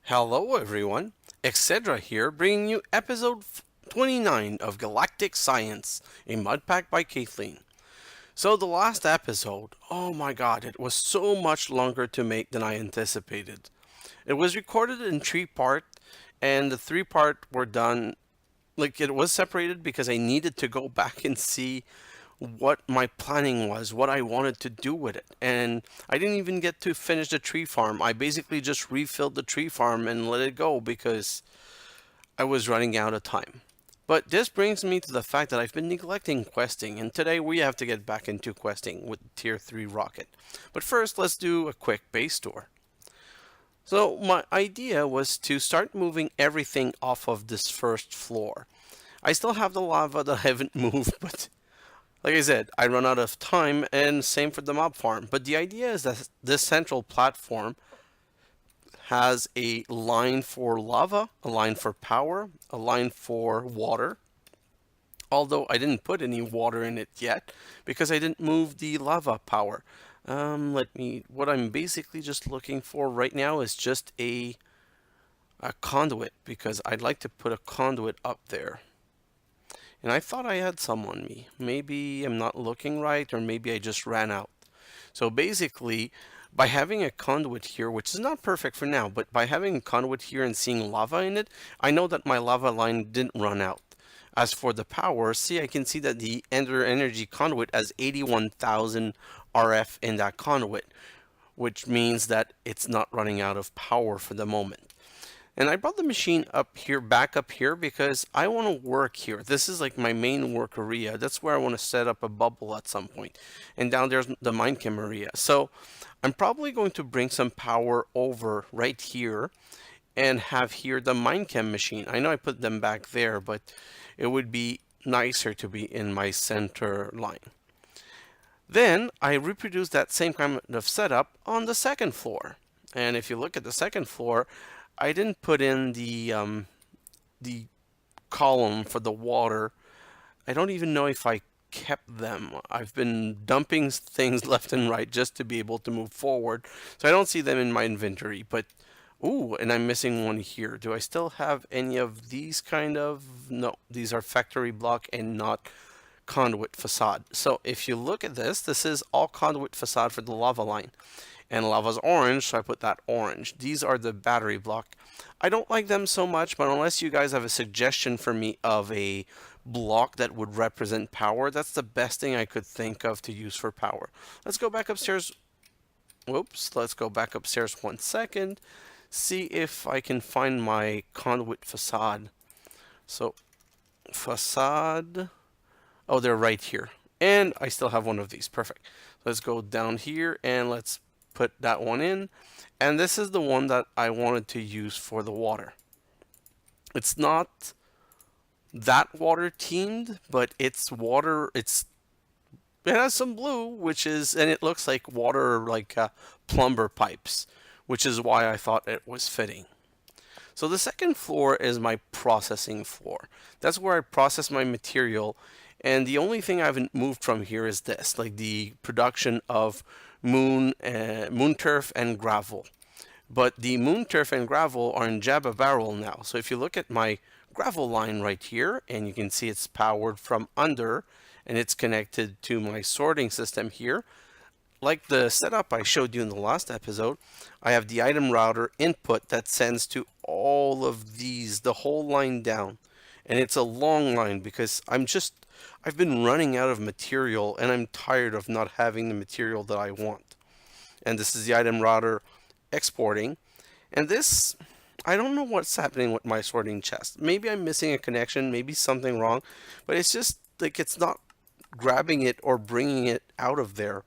Hello everyone, xHedra here, bringing you episode 29 of Galactic Science, a mud pack by Kathleen. So the last episode, oh my god, it was so much longer to make than I anticipated. It was recorded in three part, and the three part were done, like it was separated because I needed to go back and see what my planning was, what I wanted to do with it. And I didn't even get to finish the tree farm. I basically just refilled the tree farm and let it go because I was running out of time. But this brings me to the fact that I've been neglecting questing, and today we have to get back into questing with Tier 3 rocket. But first, let's do a quick base tour. So my idea was to start moving everything off of this first floor. I still have the lava that I haven't moved, but like I said, I run out of time, and same for the mob farm. But the idea is that this central platform has a line for lava, a line for power, a line for water. Although I didn't put any water in it yet because I didn't move the lava power. What I'm basically just looking for right now is just a conduit because I'd like to put a conduit up there. And I thought I had some on me. Maybe I'm not looking right, or maybe I just ran out. So basically, by having a conduit here, which is not perfect for now, but by having a conduit here and seeing lava in it, I know that my lava line didn't run out. As for the power, see, I can see that the Ender Energy conduit has 81,000 RF in that conduit, which means that it's not running out of power for the moment. And I brought the machine up here, back up here, because I want to work here. This is like my main work area. That's where I want to set up a bubble at some point. And down there's the mine chem area. So I'm probably going to bring some power over right here and have here the mine chem machine. I know I put them back there, but it would be nicer to be in my center line. Then I reproduce that same kind of setup on the second floor. And if you look at the second floor, I didn't put in the column for the water. I don't even know if I kept them. I've been dumping things left and right just to be able to move forward. So I don't see them in my inventory. But, ooh, and I'm missing one here. Do I still have any of these kind of? No, these are factory block and not conduit facade. So if you look at this, this is all conduit facade for the lava line. And lava's orange, so I put that orange. These are the battery block. I don't like them so much, but unless you guys have a suggestion for me of a block that would represent power, that's the best thing I could think of to use for power. Let's go back upstairs. Whoops, let's go back upstairs 1 second. See if I can find my conduit facade. So, facade. Oh, they're right here. And I still have one of these. Perfect. Let's go down here and let's put that one in. And this is the one that I wanted to use for the water. It's not that water teamed, but it's water. It has some blue, which is, and it looks like water, like plumber pipes, which is why I thought it was fitting. So the second floor is my processing floor. That's where I process my material. And the only thing I haven't moved from here is this, like the production of moon turf and gravel. But the moon turf and gravel are in Jabba Barrel now. So if you look at my gravel line right here, and you can see it's powered from under, and it's connected to my sorting system here. Like the setup I showed you in the last episode, I have the item router input that sends to all of these, the whole line down. And it's a long line because I've been running out of material and I'm tired of not having the material that I want. And this is the item router exporting. And this, I don't know what's happening with my sorting chest. Maybe I'm missing a connection, maybe something wrong, but it's just like it's not grabbing it or bringing it out of there.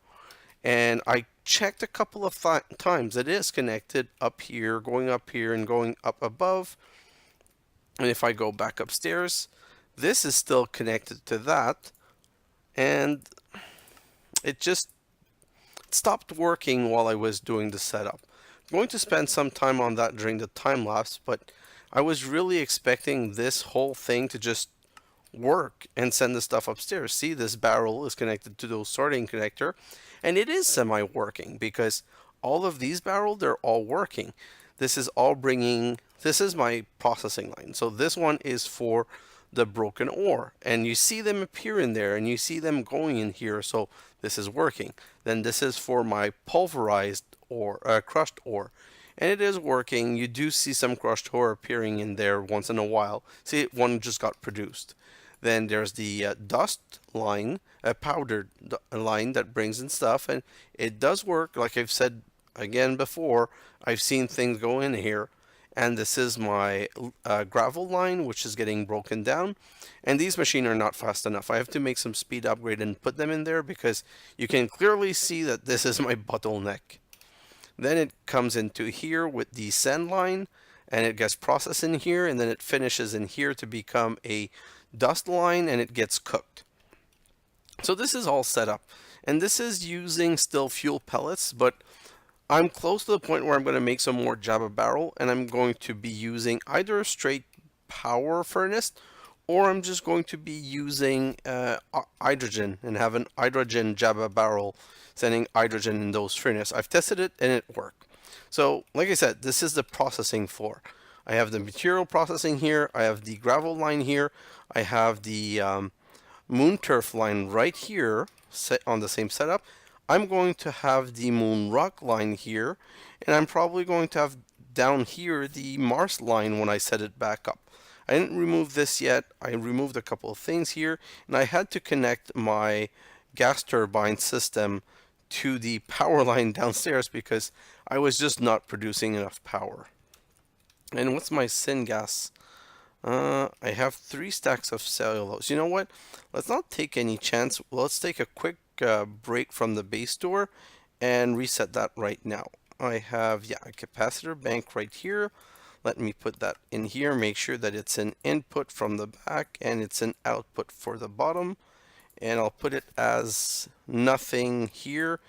And I checked a couple of times. It is connected up here, going up here and going up above. And if I go back upstairs, this is still connected to that. And it just stopped working while I was doing the setup. I'm going to spend some time on that during the time lapse, but I was really expecting this whole thing to just work and send the stuff upstairs. See, this barrel is connected to the sorting connector, and it is semi-working because all of these barrels, they're all working. this is all bringing, this is my processing line. So this one is for the broken ore, and you see them appear in there and you see them going in here, so this is working. Then this is for my pulverized ore, crushed ore, and it is working. You do see some crushed ore appearing in there once in a while. See, one just got produced. Then there's the dust line, a powdered line that brings in stuff, and it does work. Like I've said again before, I've seen things go in here. And this is my gravel line, which is getting broken down. And these machines are not fast enough. I have to make some speed upgrade and put them in there because you can clearly see that this is my bottleneck. Then it comes into here with the sand line, and it gets processed in here, and then it finishes in here to become a dust line, and it gets cooked. So this is all set up. And this is using still fuel pellets, but I'm close to the point where I'm going to make some more Java barrel, and I'm going to be using either a straight power furnace, or I'm just going to be using hydrogen and have an hydrogen Java barrel sending hydrogen in those furnace. I've tested it and it worked. So like I said, this is the processing floor. I have the material processing here, I have the gravel line here, I have the moon turf line right here set on the same setup. I'm going to have the moon rock line here, and I'm probably going to have down here the Mars line when I set it back up. I didn't remove this yet. I removed a couple of things here, and I had to connect my gas turbine system to the power line downstairs because I was just not producing enough power. And what's my syngas? I have 3 stacks of cellulose. You know what? Let's not take any chance. Let's take a quick break from the base store and reset that right now. I have, yeah, a capacitor bank right here. Let me put that in here. Make sure that it's an input from the back and it's an output for the bottom. And I'll put it as nothing here.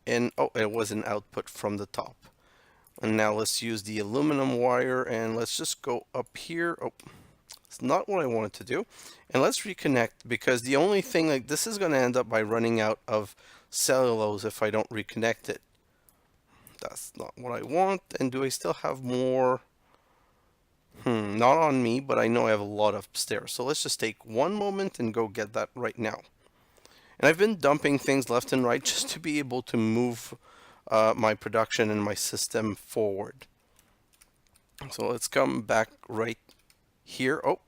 And oh, it was an output from the top. And now let's use the aluminum wire and let's just go up here. Oh, it's not what I wanted to do. And let's reconnect because the only thing, like, this is going to end up by running out of cellulose if I don't reconnect it. That's not what I want. And do I still have more? Not on me, but I know I have a lot upstairs. So let's just take one moment and go get that right now. And I've been dumping things left and right just to be able to move my production and my system forward. So let's come back right here. Oh,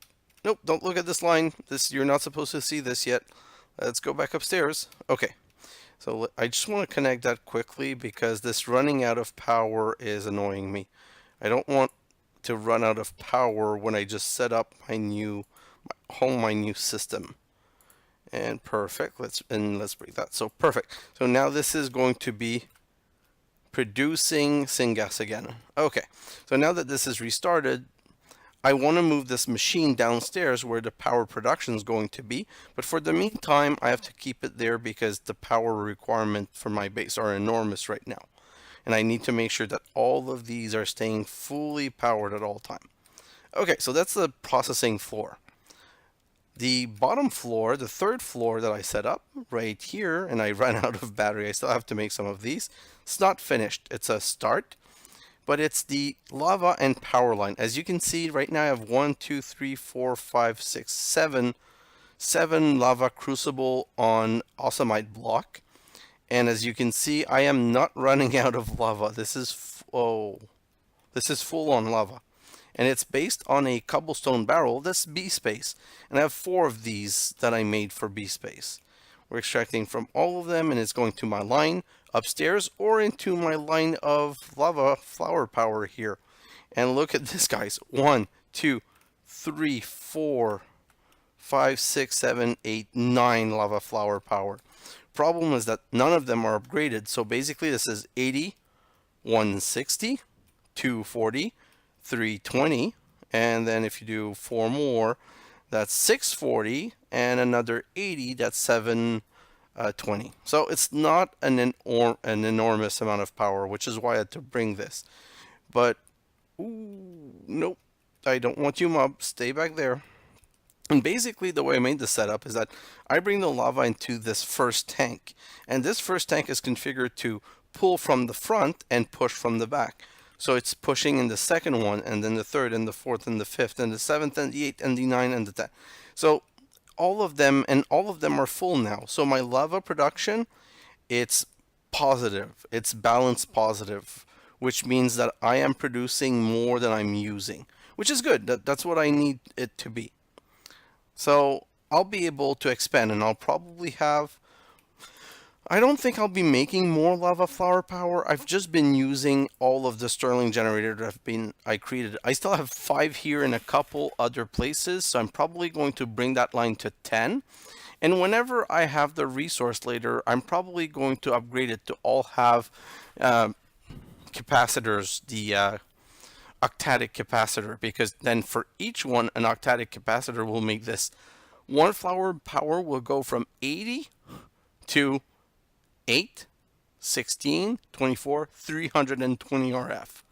nope, don't look at this line. This, you're not supposed to see this yet. Let's go back upstairs. Okay, so I just want to connect that quickly because this running out of power is annoying me. I don't want to run out of power when I just set up my new system. And perfect. Let's break that. So perfect. So now this is going to be producing syngas again. Okay, so now that this is restarted, I want to move this machine downstairs where the power production is going to be, but for the meantime I have to keep it there because the power requirement for my base are enormous right now, and I need to make sure that all of these are staying fully powered at all time. Okay, so that's the processing floor. The bottom floor, the third floor that I set up right here, and I ran out of battery. I still have to make some of these. It's not finished. It's a start, but it's the lava and power line. As you can see right now, I have 1, 2, 3, 4, 5, 6, 7 lava crucible on awesomite block. And as you can see, I am not running out of lava. This is full on lava. And it's based on a cobblestone barrel. That's B space. And I have 4 of these that I made for B space. We're extracting from all of them, and it's going to my line upstairs or into my line of lava flower power here. And look at this, guys. 1, 2, 3, 4, 5, 6, 7, 8, 9 lava flower power. Problem is that none of them are upgraded. So basically this is 80, 160, 240, 320, and then if you do 4 more, that's 640, and another 80, that's 720. So it's not an enormous amount of power, which is why I had to bring this. But ooh, nope, I don't want you, mob. Stay back there. And basically the way I made the setup is that I bring the lava into this first tank, and this first tank is configured to pull from the front and push from the back. So it's pushing in the second one, and then the third, and the fourth, and the fifth, and the seventh, and the eighth, and the ninth, and the 10th. So all of them, and all of them are full now. So my lava production, it's positive. It's balanced positive, which means that I am producing more than I'm using, which is good. That's what I need it to be. So I'll be able to expand, and I'll probably have. I don't think I'll be making more lava flower power. I've just been using all of the Stirling generator that I created. I still have 5 here in a couple other places, so I'm probably going to bring that line to 10. And whenever I have the resource later, I'm probably going to upgrade it to all have uh, capacitors, the octadic capacitor, because then for each one, an octadic capacitor will make this. One flower power will go from 80 to 8, 16, 24, 320 RF.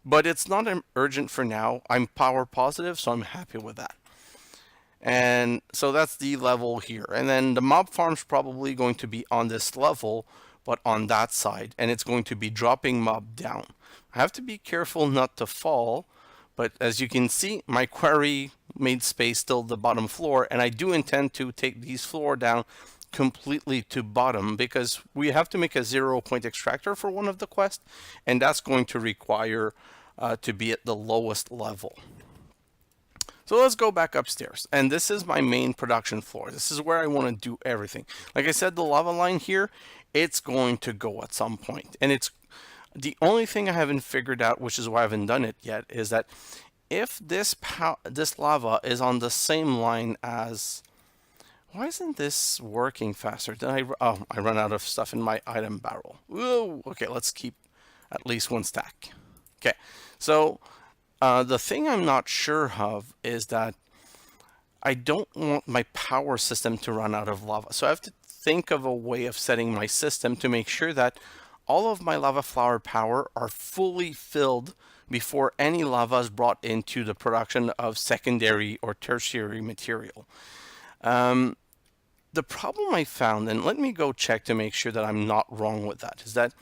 But it's not urgent for now. I'm power positive, so I'm happy with that. And so that's the level here. And then the mob farm's probably going to be on this level, but on that side. And it's going to be dropping mob down. I have to be careful not to fall. But as you can see, my quarry made space till the bottom floor. And I do intend to take these floor down completely to bottom, because we have to make a 0-point extractor for one of the quests. And that's going to require to be at the lowest level. So let's go back upstairs. And this is my main production floor. This is where I want to do everything. Like I said, the lava line here, it's going to go at some point. And it's the only thing I haven't figured out, which is why I haven't done it yet, is that if this lava is on the same line as... Why isn't this working faster? I run out of stuff in my item barrel. Whoa, okay, let's keep at least 1 stack. Okay, so the thing I'm not sure of is that I don't want my power system to run out of lava. So I have to think of a way of setting my system to make sure that all of my lava flower power are fully filled before any lava is brought into the production of secondary or tertiary material. The problem I found, and let me go check to make sure that I'm not wrong with that, is that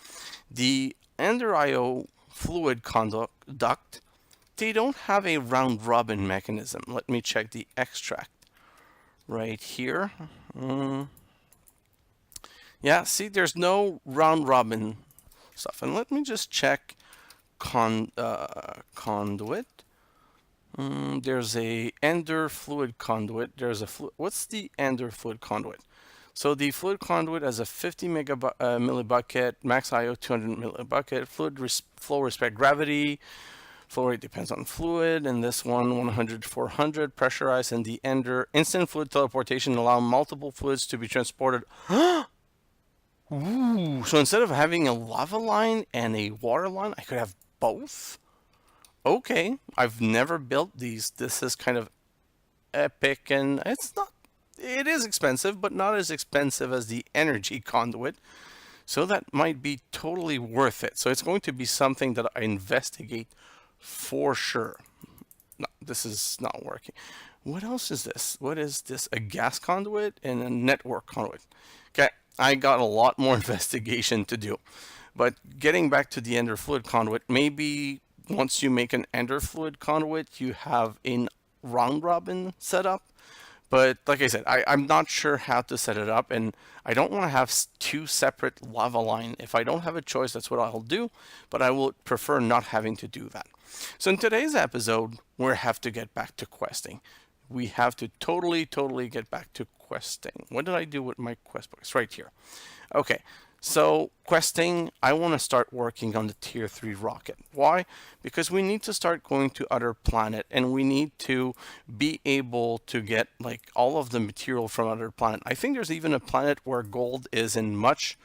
the Ender IO fluid conduct, they don't have a round robin mechanism. Let me check the extract right here. Yeah, see, there's no round robin stuff. And let me just check conduit. There's a Ender fluid conduit. There's a what's the Ender fluid conduit? So the fluid conduit has a 50 millibucket, max IO 200 millibucket, flow respect gravity, flow rate depends on fluid, and this one 100 400 pressurized, and the Ender instant fluid teleportation allow multiple fluids to be transported. Ooh, so instead of having a lava line and a water line, I could have both? Okay, I've never built these. This is kind of epic, and it is expensive, but not as expensive as the energy conduit. So that might be totally worth it. So it's going to be something that I investigate for sure. No, this is not working. What else is this? What is this? A gas conduit and a network conduit. Okay, I got a lot more investigation to do. But getting back to the Ender fluid conduit, maybe once you make an Ender fluid conduit, you have a round robin setup. But like I said, I'm not sure how to set it up, and I don't want to have 2 separate lava line. If I don't have a choice, that's what I'll do, but I will prefer not having to do that. So in today's episode, we have to get back to questing. We have to totally get back to questing. What did I do with my quest books? Right here. Okay. So questing, I want to start working on the tier 3 rocket. Why? Because we need to start going to other planet, and we need to be able to get like all of the material from other planet. I think there's even a planet where gold is in much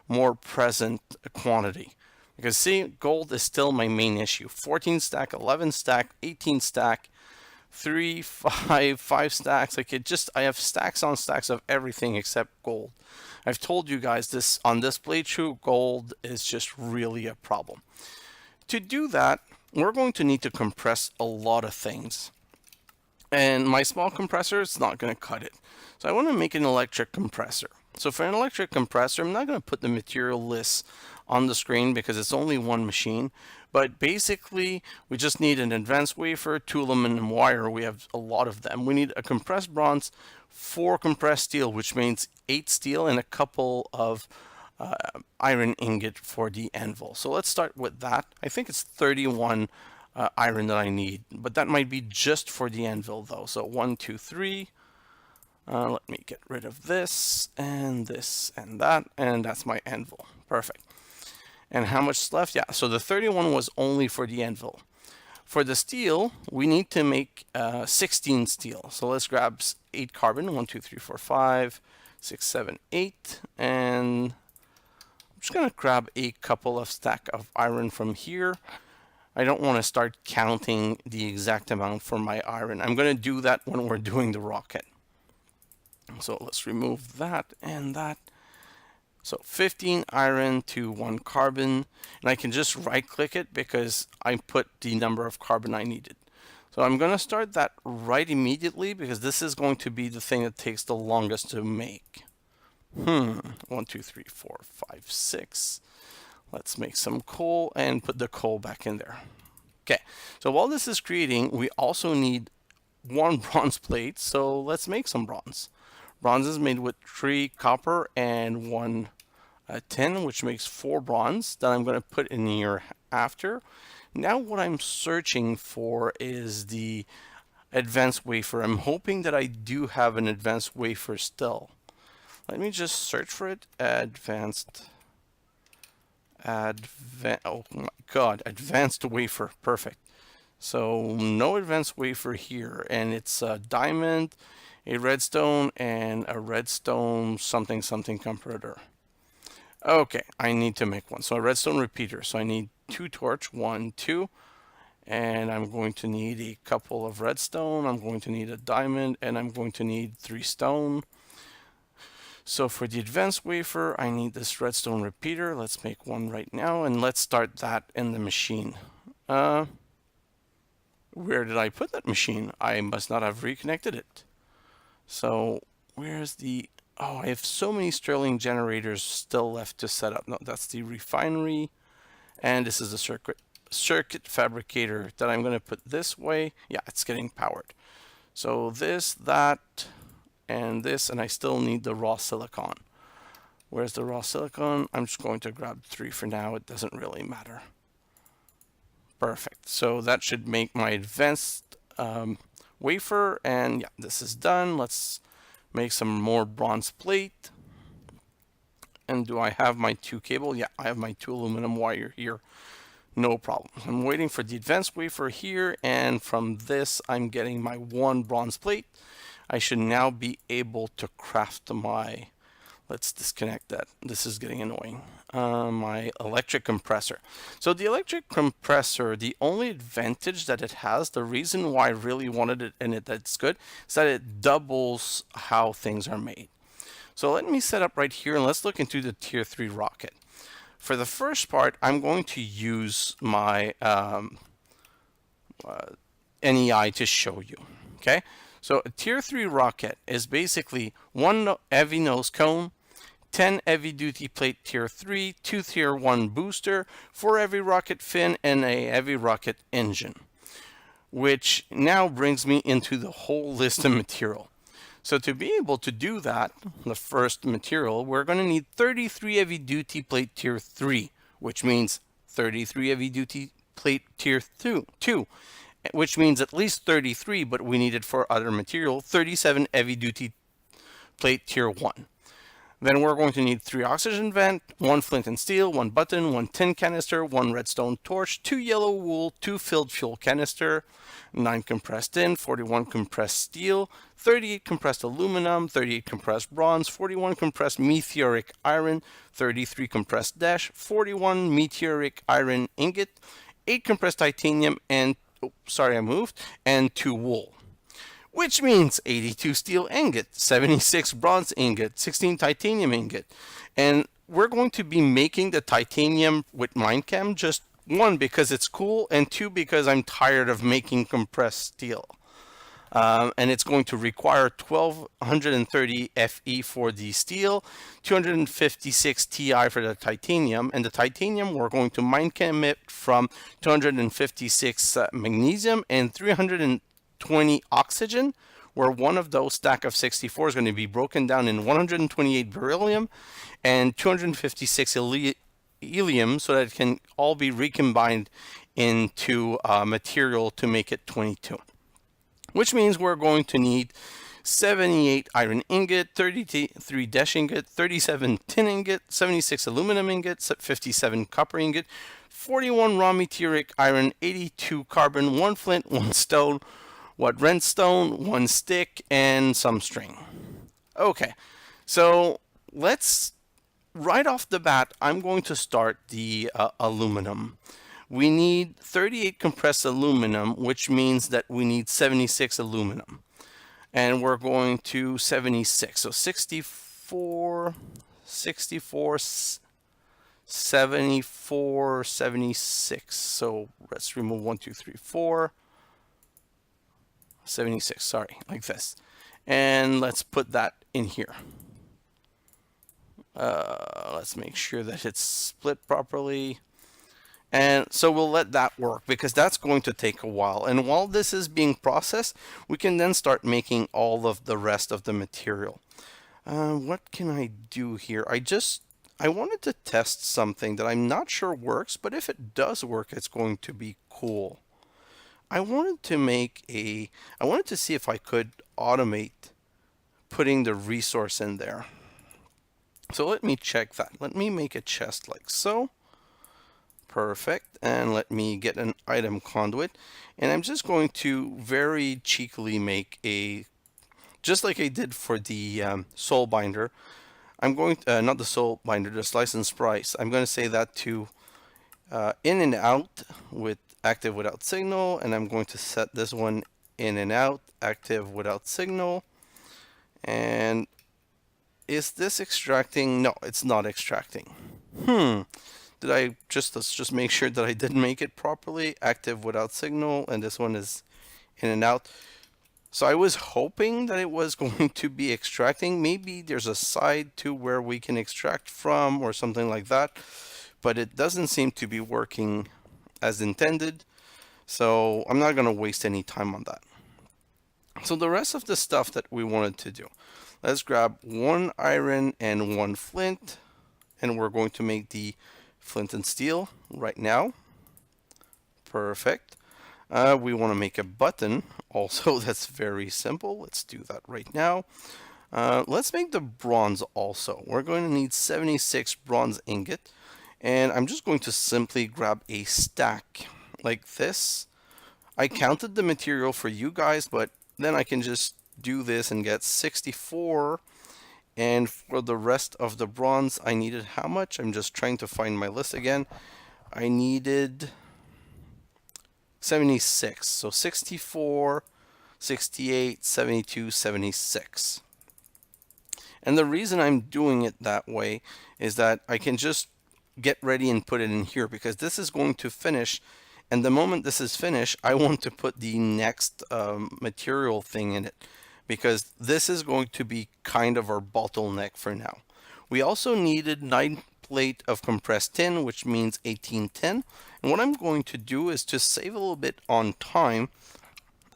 more present quantity. Because see, gold is still my main issue. 14 stack, 11 stack, 18 stack, 3, 5 stacks. I have stacks on stacks of everything except gold. I've told you guys this on this playthrough, gold is just really a problem. To do that, we're going to need to compress a lot of things. And my small compressor is not going to cut it. So I want to make an electric compressor. So for an electric compressor, I'm not going to put the material list on the screen because it's only one machine. But basically, we just need an advanced wafer, 2 aluminum wire. We have a lot of them. We need a compressed bronze, 4 compressed steel, which means 8 steel, and a couple of iron ingot for the anvil. So let's start with that. I think it's 31 iron that I need, but that might be just for the anvil though. So 1, 2, 3. Let me get rid of this and that, and that's my anvil. Perfect. And how much is left? Yeah, so the 31 was only for the anvil. For the steel, we need to make 16 steel. So let's grab 8 carbon. 1, 2, 3, 4, 5, 6, 7, 8. And I'm just going to grab a couple of stack of iron from here. I don't want to start counting the exact amount for my iron. I'm going to do that when we're doing the rocket. So let's remove that and that. So 15 iron to 1 carbon, and I can just right click it because I put the number of carbon I needed. So I'm going to start that right immediately because this is going to be the thing that takes the longest to make. 1, 2, 3, 4, 5, 6. Let's make some coal and put the coal back in there. Okay, so while this is creating, we also need 1 bronze plate, so let's make some bronze. Bronze is made with 3 copper and 1 tin, which makes 4 bronze that I'm going to put in here after. Now what I'm searching for is the advanced wafer. I'm hoping that I do have an advanced wafer still. Let me just search for it. Oh my god, advanced wafer. Perfect. So no advanced wafer here, and it's a diamond, a redstone, and a redstone something something converter. Okay, I need to make one. So a redstone repeater. So I need 2 torch, 1, 2, and I'm going to need a couple of redstone. I'm going to need a diamond, and I'm going to need 3 stone. So for the advanced wafer, I need this redstone repeater. Let's make one right now, and let's start that in the machine. Where did I put that machine? I must not have reconnected it. So where's the... Oh, I have so many Stirling generators still left to set up. No, that's the refinery. And this is the circuit fabricator that I'm going to put this way. Yeah, it's getting powered. So this, that, and this, and I still need the raw silicon. Where's the raw silicon? I'm just going to grab 3 for now. It doesn't really matter. Perfect. So that should make my advanced wafer, and yeah, this is done. Let's make some more bronze plate. And do I have my 2 cable? Yeah, I have my 2 aluminum wire here. No problem. I'm waiting for the advanced wafer here, and from this I'm getting my 1 bronze plate. I should now be able to craft my... Let's disconnect that. This is getting annoying. My electric compressor. So the electric compressor, the only advantage that it has, the reason why I really wanted it and that's good, is that it doubles how things are made. So let me set up right here and let's look into the tier 3 rocket. For the first part, I'm going to use my NEI to show you. Okay, so a tier 3 rocket is basically 1 heavy nose cone, 10 heavy duty plate tier 3, 2 tier 1 booster, 4 heavy rocket fin, and a heavy rocket engine. Which now brings me into the whole list of material. So to be able to do that, the first material, we're going to need 33 heavy duty plate tier 3, which means 33 heavy duty plate tier 2, which means at least 33, but we need it for other material, 37 heavy duty plate tier 1. Then we're going to need 3 oxygen vent, 1 flint and steel, 1 button, 1 tin canister, 1 redstone torch, 2 yellow wool, 2 filled fuel canister, 9 compressed tin, 41 compressed steel, 38 compressed aluminum, 38 compressed bronze, 41 compressed meteoric iron, 33 compressed dash, 41 meteoric iron ingot, 8 compressed titanium, and, and 2 wool. Which means 82 steel ingot, 76 bronze ingot, 16 titanium ingot. And we're going to be making the titanium with Minecam, just 1 because it's cool, and 2 because I'm tired of making compressed steel. And it's going to require 1230 Fe for the steel, 256 Ti for the titanium, and the titanium we're going to mine chem it from 256 magnesium and 320 oxygen, where one of those stack of 64 is going to be broken down in 128 beryllium and 256 helium, so that it can all be recombined into material to make it 22. Which means we're going to need 78 iron ingot, 33 dash ingot, 37 tin ingot, 76 aluminum ingot, 57 copper ingot, 41 raw meteoric iron, 82 carbon, 1 flint, 1 stone, 1 redstone, 1 stick, and some string. Okay, so let's, right off the bat, I'm going to start the aluminum. We need 38 compressed aluminum, which means that we need 76 aluminum. And we're going to 76. So 64, 64, 74, 76. So let's remove 1, 2, 3, 4. 76, sorry, like this. And let's put that in here. Let's make sure that it's split properly. And so we'll let that work because that's going to take a while. And while this is being processed, we can then start making all of the rest of the material. What can I do here? I wanted to test something that I'm not sure works, but if it does work, it's going to be cool. I wanted to see if I could automate putting the resource in there. So let me check that. Let me make a chest like so. Perfect. And let me get an item conduit. And I'm just going to very cheekily make just like I did for the soul binder. I'm going to, not the soul binder, the slice and splice. I'm going to say that to in and out with active without signal. And I'm going to set this one in and out, active without signal. And is this extracting? No, it's not extracting. Let's just make sure that I did make it properly. Active without signal, and this one is in and out. So I was hoping that it was going to be extracting. Maybe there's a side to where we can extract from or something like that, but it doesn't seem to be working as intended. So I'm not going to waste any time on that. So the rest of the stuff that we wanted to do, let's grab 1 iron and 1 flint, and we're going to make the flint and steel right now. Perfect. We want to make a button also. That's very simple. Let's do that right now. Let's make the bronze also. We're going to need 76 bronze ingot, and I'm just going to simply grab a stack like this. I counted the material for you guys, but then I can just do this and get 64. And for the rest of the bronze, I needed how much? I'm just trying to find my list again. I needed 76. So 64, 68, 72, 76. And the reason I'm doing it that way is that I can just get ready and put it in here because this is going to finish. And the moment this is finished, I want to put the next material thing in it, because this is going to be kind of our bottleneck for now. We also needed 9 plate of compressed tin, which means 18 tin. And what I'm going to do is to save a little bit on time,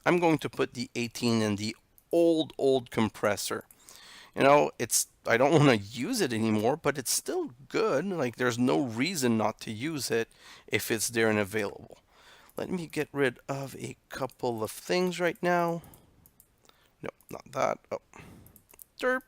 I'm going to put the 18 in the old compressor. You know, I don't want to use it anymore, but it's still good. Like, there's no reason not to use it if it's there and available. Let me get rid of a couple of things right now. No, not that. Oh, derp.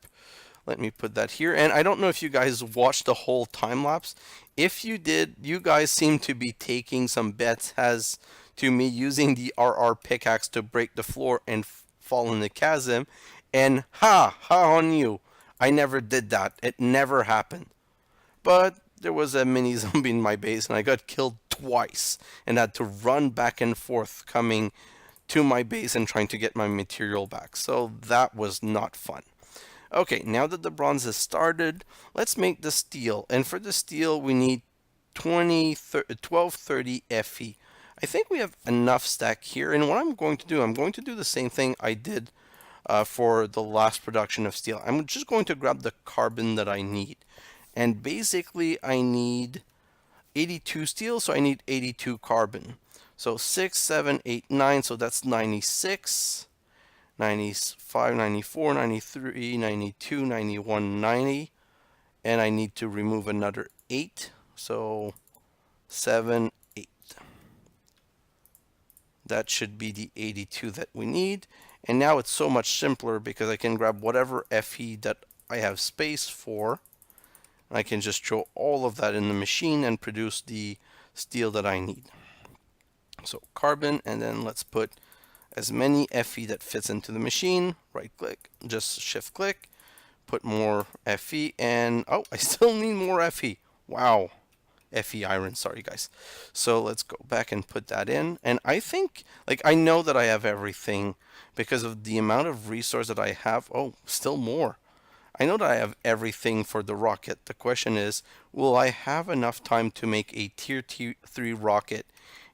Let me put that here. And I don't know if you guys watched the whole time lapse. If you did, you guys seem to be taking some bets as to me using the RR pickaxe to break the floor and fall in the chasm. And ha on you. I never did that. It never happened. But there was a mini zombie in my base and I got killed twice and had to run back and forth coming to my base and trying to get my material back. So that was not fun. Okay, now that the bronze has started, let's make the steel. And for the steel, we need 1230 Fe. I think we have enough stack here. And what I'm going to do the same thing I did for the last production of steel. I'm just going to grab the carbon that I need. And basically I need 82 steel, so I need 82 carbon. So 6, 7, 8, 9, so that's 96, 95, 94, 93, 92, 91, 90. And I need to remove another 8, so 7, 8. That should be the 82 that we need. And now it's so much simpler because I can grab whatever Fe that I have space for. I can just throw all of that in the machine and produce the steel that I need. So carbon, and then let's put as many Fe that fits into the machine. Right click, just shift click, put more Fe, and oh, I still need more Fe. Wow. Fe iron, sorry guys. So let's go back and put that in. And I think, like, I know that I have everything because of the amount of resource that I have. Oh, still more. I know that I have everything for the rocket. The question is, will I have enough time to make a tier 3 rocket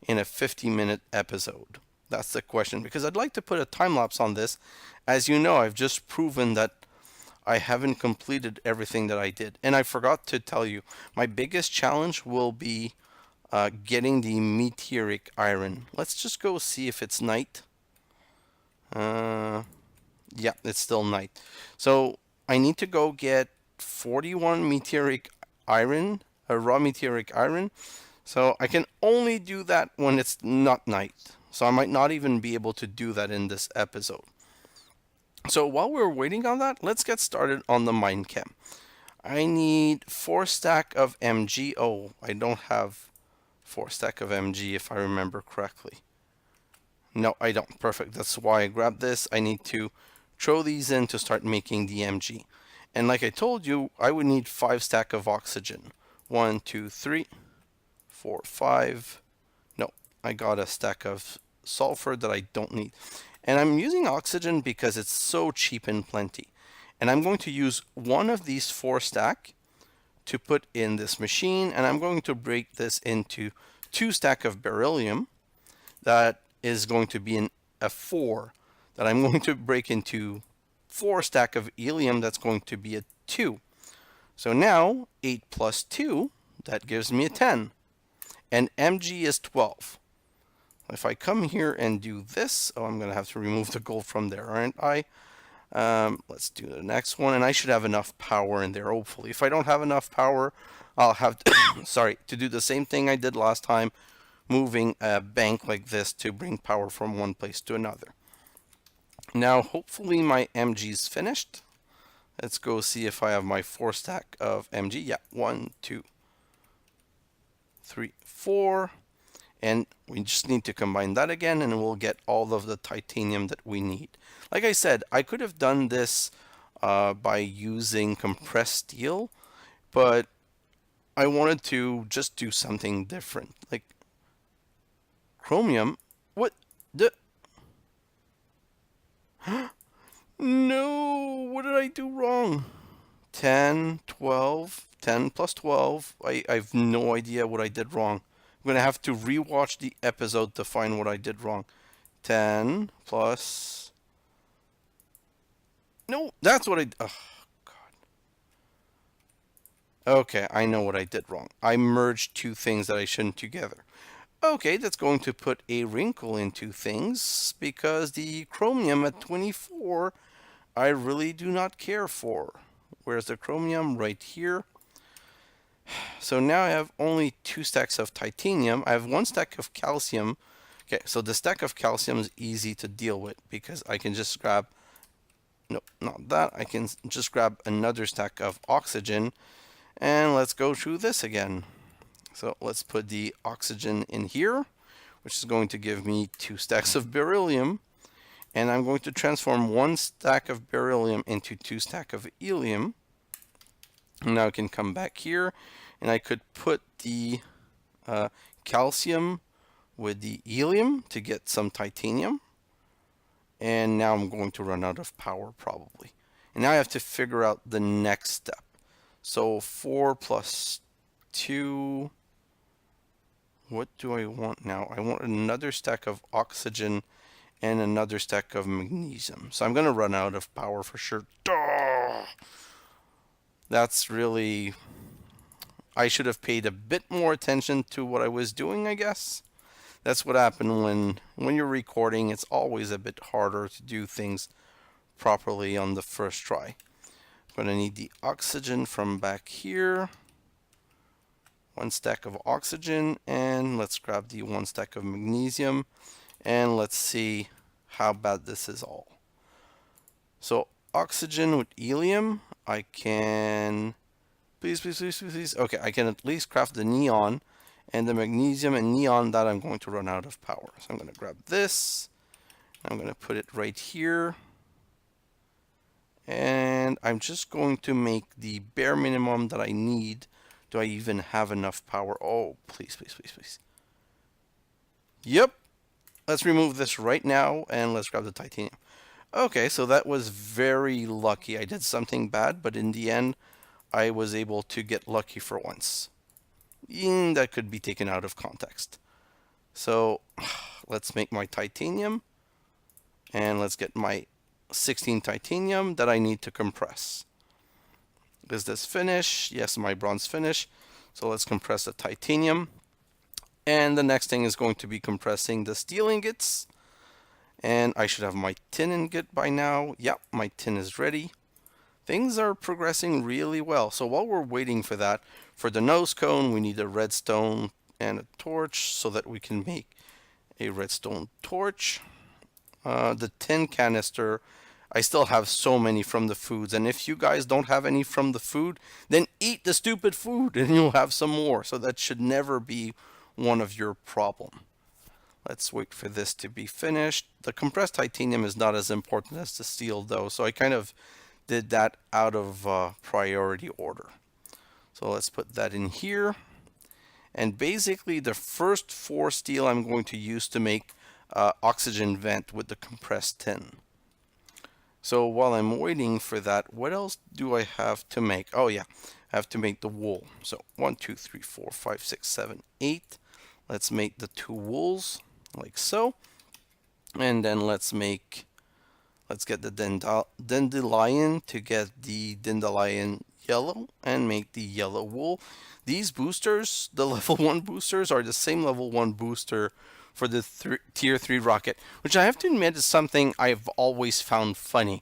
in a 50-minute episode? That's the question, because I'd like to put a time lapse on this. As you know, I've just proven that I haven't completed everything that I did. And I forgot to tell you, my biggest challenge will be getting the meteoric iron. Let's just go see if it's night. Yeah, it's still night. So I need to go get 41 meteoric iron, a raw meteoric iron. So I can only do that when it's not night. So I might not even be able to do that in this episode. So while we're waiting on that, let's get started on the mine chem. I need 4 stack of Mg. Oh, I don't have 4 stack of Mg if I remember correctly. No, I don't. Perfect. That's why I grabbed this. I need to throw these in to start making the Mg. And like I told you, I would need 5 stack of oxygen. 1, 2, 3, 4, 5. No, I got a stack of sulfur that I don't need. And I'm using oxygen because it's so cheap and plenty. And I'm going to use one of these 4 stack to put in this machine. And I'm going to break this into 2 stack of beryllium. That is going to be a 4 that I'm going to break into 4 stack of helium. That's going to be a 2. So now 8 plus 2, that gives me a 10. And Mg is 12. If I come here and do this, oh, I'm going to have to remove the gold from there, aren't I? Let's do the next one, and I should have enough power in there, hopefully. If I don't have enough power, I'll have to, to do the same thing I did last time, moving a bank like this to bring power from one place to another. Now, hopefully my Mg is finished. Let's go see if I have my 4 stack of Mg. Yeah, 1, 2, 3, 4. And we just need to combine that again, and we'll get all of the titanium that we need. Like I said, I could have done this by using compressed steel, but I wanted to just do something different. Like chromium. What the? No, what did I do wrong? 10, 12, 10 plus 12. I have no idea what I did wrong. I'm going to have to rewatch the episode to find what I did wrong. 10 plus... No, that's what I... Oh, God. Okay, I know what I did wrong. I merged 2 things that I shouldn't together. Okay, that's going to put a wrinkle into things because the chromium at 24, I really do not care for. Where's the chromium? Right here. So now I have only 2 stacks of titanium. I have 1 stack of calcium. Okay, so the stack of calcium is easy to deal with because I can just grab, no, not that. I can just grab another stack of oxygen, and let's go through this again. So let's put the oxygen in here, which is going to give me 2 stacks of beryllium. And I'm going to transform 1 stack of beryllium into 2 stack of helium. Now I can come back here, and I could put the calcium with the helium to get some titanium. And now I'm going to run out of power probably. And now I have to figure out the next step. So 4 plus 2. What do I want now? I want another stack of oxygen and another stack of magnesium. So I'm going to run out of power for sure. Duh! That's really... I should have paid a bit more attention to what I was doing, I guess. That's what happened when you're recording. It's always a bit harder to do things properly on the first try. I'm going to need the oxygen from back here. One stack of oxygen, and let's grab the one stack of magnesium, and let's see how bad this is all. So oxygen with helium, I can, please. Okay, I can at least craft the neon, and the magnesium and neon, that I'm going to run out of power. So I'm going to grab this, I'm going to put it right here, and I'm just going to make the bare minimum that I need. Do I even have enough power? Oh, please. Yep. Let's remove this right now, and let's grab the titanium. Okay, so that was very lucky. I did something bad, but in the end, I was able to get lucky for once. That could be taken out of context. So let's make my titanium, and let's get my 16 titanium that I need to compress. Is this finish? Yes, my bronze finish. So let's compress the titanium. And the next thing is going to be compressing the steel ingots. And I should have my tin ingot by now. Yep, my tin is ready. Things are progressing really well. So while we're waiting for that, for the nose cone, we need a redstone and a torch so that we can make a redstone torch. The tin canister, I still have so many from the foods, and if you guys don't have any from the food, then eat the stupid food and you'll have some more. So that should never be one of your problem. Let's wait for this to be finished. The compressed titanium is not as important as the steel though, so I kind of did that out of priority order. So let's put that in here. And basically the first 4 steel I'm going to use to make oxygen vent with the compressed tin. So while I'm waiting for that, what else do I have to make? Oh yeah, I have to make the wool. So 1, 2, 3, 4, 5, 6, 7, 8. Let's make the 2 wools like so. And then let's get the dandelion to get the dandelion yellow and make the yellow wool. These boosters, the level 1 boosters, are the same level 1 booster for the tier 3 rocket, which I have to admit is something I've always found funny,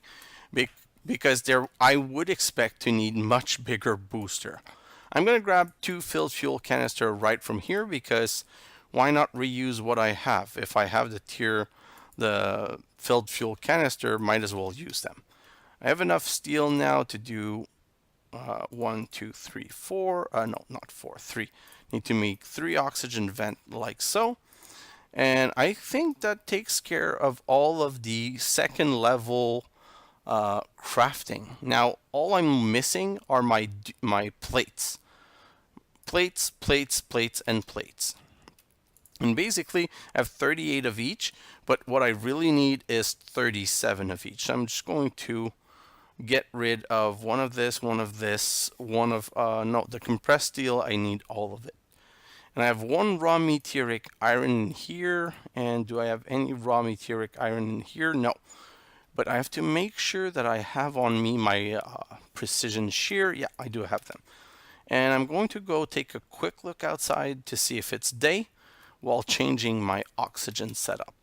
because I would expect to need much bigger booster. I'm going to grab 2 filled fuel canister right from here, because why not reuse what I have? If I have the filled fuel canister, might as well use them. I have enough steel now to do 1, 2, 3, 4. No, not 4, 3. Need to make 3 oxygen vent like so. And I think that takes care of all of the second level crafting. Now, all I'm missing are my plates. Plates, and plates. And basically, I have 38 of each, but what I really need is 37 of each. So I'm just going to get rid of one of this, the compressed steel. I need all of it. And I have 1 raw meteoric iron in here. And do I have any raw meteoric iron in here? No. But I have to make sure that I have on me my precision shear. Yeah, I do have them. And I'm going to go take a quick look outside to see if it's day while changing my oxygen setup.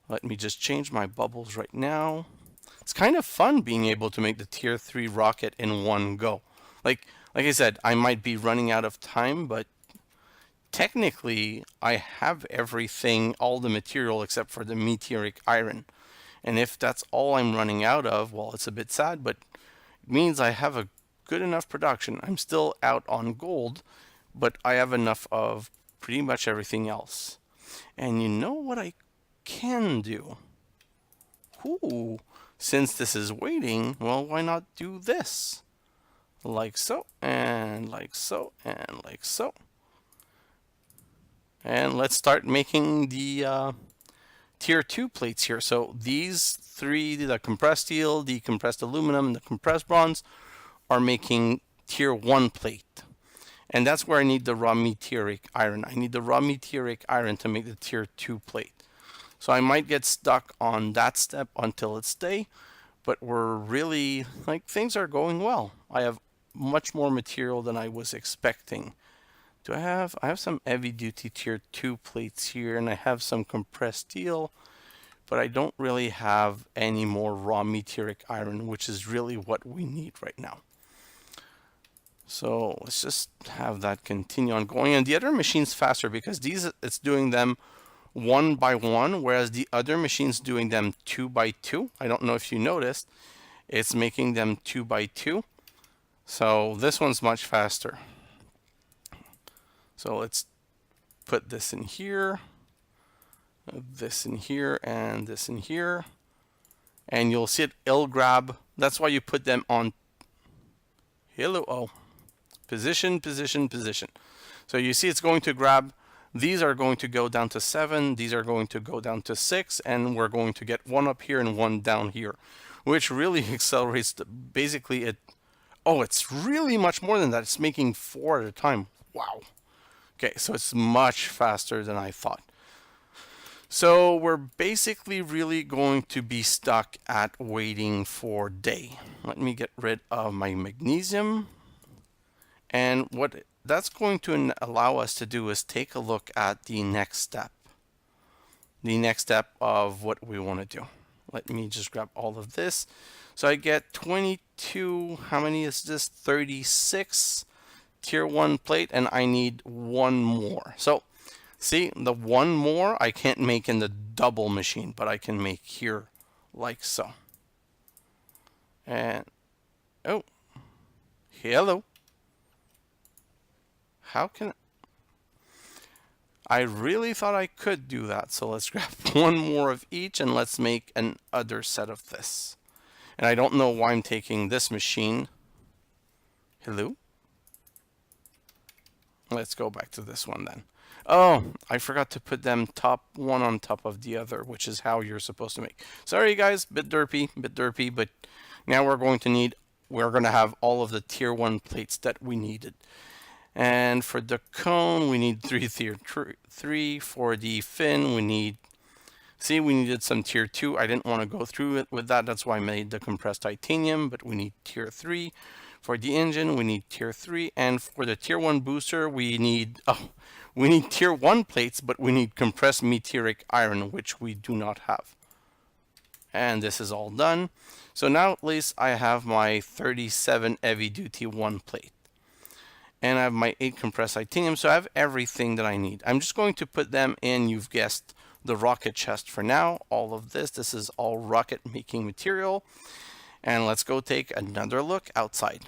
Let me just change my bubbles right now. It's kind of fun being able to make the tier 3 rocket in one go. Like I said, I might be running out of time, but technically I have everything, all the material except for the meteoric iron. And if that's all I'm running out of, well, it's a bit sad, but it means I have a good enough production. I'm still out on gold, but I have enough of pretty much everything else. And you know what I can do? Ooh, since this is waiting, well, why not do this? Like so, and like so, and like so. And let's start making the tier 2 plates here. So these 3, the compressed steel, the compressed aluminum, and the compressed bronze, are making tier 1 plate. And that's where I need the raw meteoric iron. I need the raw meteoric iron to make the tier 2 plate. So I might get stuck on that step until it's day, but we're really, like, things are going well. I have much more material than I was expecting. I have some heavy duty tier 2 plates here, and I have some compressed steel, but I don't really have any more raw meteoric iron, which is really what we need right now. So let's just have that continue on going. And the other machine's faster because these, it's doing them 1 by 1, whereas the other machine's doing them 2 by 2. I don't know if you noticed, it's making them 2 by 2. So this one's much faster. So let's put this in here, this in here, and this in here. And you'll see it'll grab. That's why you put them on. Hello, oh. Position, position, position. So you see it's going to grab. These are going to go down to 7. These are going to go down to 6. And we're going to get 1 up here and 1 down here, which really accelerates basically it. Oh, it's really much more than that. It's making 4 at a time. Wow. Okay, so it's much faster than I thought. So we're basically really going to be stuck at waiting for day. Let me get rid of my magnesium. And what that's going to allow us to do is take a look at the next step. The next step of what we want to do. Let me just grab all of this. So I get 22, how many is this? 36 tier 1 plate, and I need 1 more. So see, the 1 more I can't make in the double machine, but I can make here like so. And oh, hello. How can I really thought I could do that. So let's grab 1 more of each and let's make another set of this. And I don't know why I'm taking this machine. Hello? Let's go back to this one then. Oh, I forgot to put them one on top of the other, which is how you're supposed to make. Sorry guys, bit derpy, but now we're going to have all of the tier 1 plates that we needed. And for the cone, we need 3 tier 3. For the fin, we needed some tier 2. I didn't want to go through it with that. That's why I made the compressed titanium, but we need tier 3. For the engine, we need tier 3. And for the tier 1 booster, we need tier 1 plates, but we need compressed meteoric iron, which we do not have. And this is all done. So now at least I have my 37 heavy duty 1 plate. And I have my 8 compressed titanium, so I have everything that I need. I'm just going to put them in, you've guessed, the rocket chest for now. All of this is all rocket making material. And let's go take another look outside.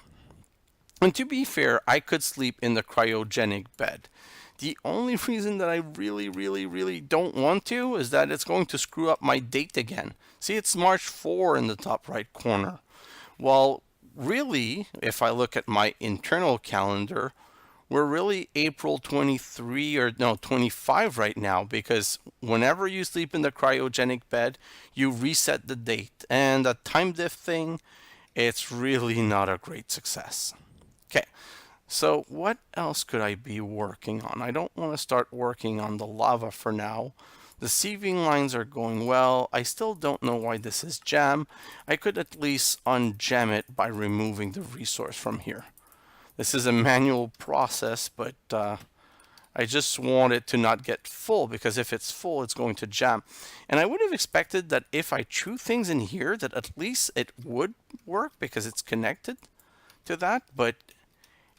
And to be fair, I could sleep in the cryogenic bed. The only reason that I really don't want to is that it's going to screw up my date again. See, it's March 4 in the top right corner. Well, really, if I look at my internal calendar, we're really April 23 or no, 25 right now, because whenever you sleep in the cryogenic bed, you reset the date. And the time diff thing, it's really not a great success. Okay, so what else could I be working on? I don't want to start working on the lava for now. The sieving lines are going well. I still don't know why this is jam. I could at least unjam it by removing the resource from here. This is a manual process, but I just want it to not get full, because if it's full, it's going to jam. And I would have expected that if I threw things in here, that at least it would work because it's connected to that, but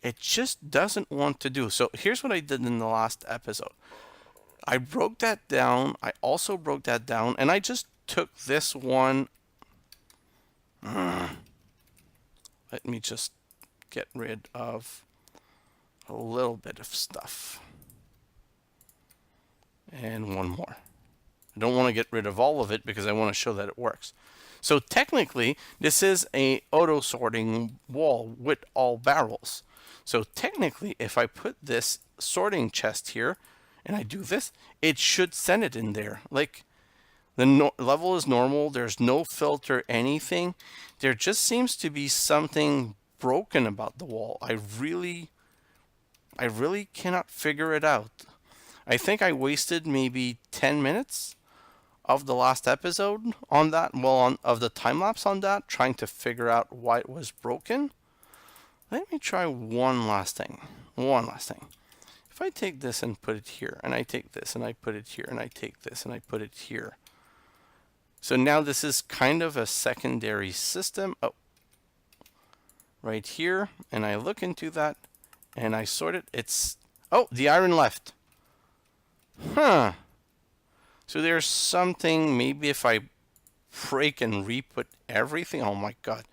it just doesn't want to do. So here's what I did in the last episode. I broke that down. I also broke that down, and I just took this one. Let me just get rid of a little bit of stuff. And one more. I don't want to get rid of all of it because I want to show that it works. So technically, this is a auto sorting wall with all barrels. So technically, if I put this sorting chest here and I do this, it should send it in there. Like, the level is normal. There's no filter, anything. There just seems to be something broken about the wall. I really I really cannot figure it out. I think I wasted maybe 10 minutes of the last episode on that, of the time lapse on that, trying to figure out why it was broken. Let me try one last thing. One last thing. If I take this and put it here, and I take this and I put it here, and I take this and I put it here. So now this is kind of a secondary system. Oh, right here, and I look into that and I sort it. It's, oh, the iron left. Huh. So there's something, maybe if I break and re-put everything, oh my god,